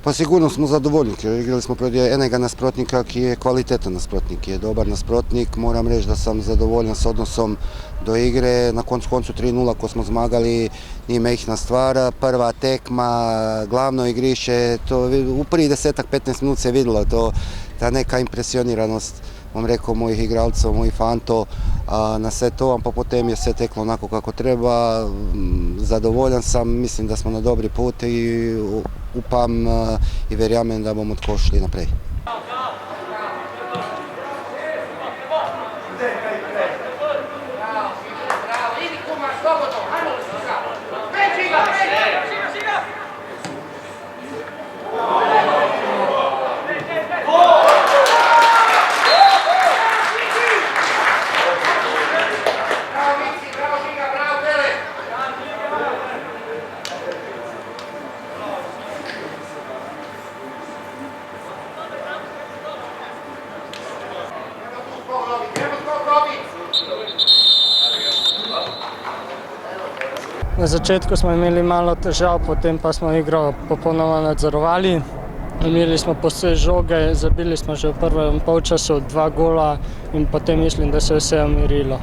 Pa sigurno smo zadovoljni, ker igrali smo proti enega nasprotnika, ki je kvaliteten nasprotnik, ki je dobar nasprotnik. Moram reći da sam zadovoljan s odnosom do igre. Na koncu 3:0 ko smo zmagali, nije mehna stvar. Prva tekma, glavno igriše, to u prvih 10-15 minuta se vidjelo ta neka impresioniranost, vam rekao, mojih igralcev, mojih fantov na sve to, pa potem je sve teklo onako kako treba. Zadovoljan sam, mislim da smo na dobri put i upam i verjamem da bomo tako šli naprej. Na začetku smo imeli malo težav, potem pa smo igro popolnoma nadzorovali. Imeli smo posebej žoge, zabili smo že v prvem polčasu 2 gola in potem mislim, da se je vse umirilo.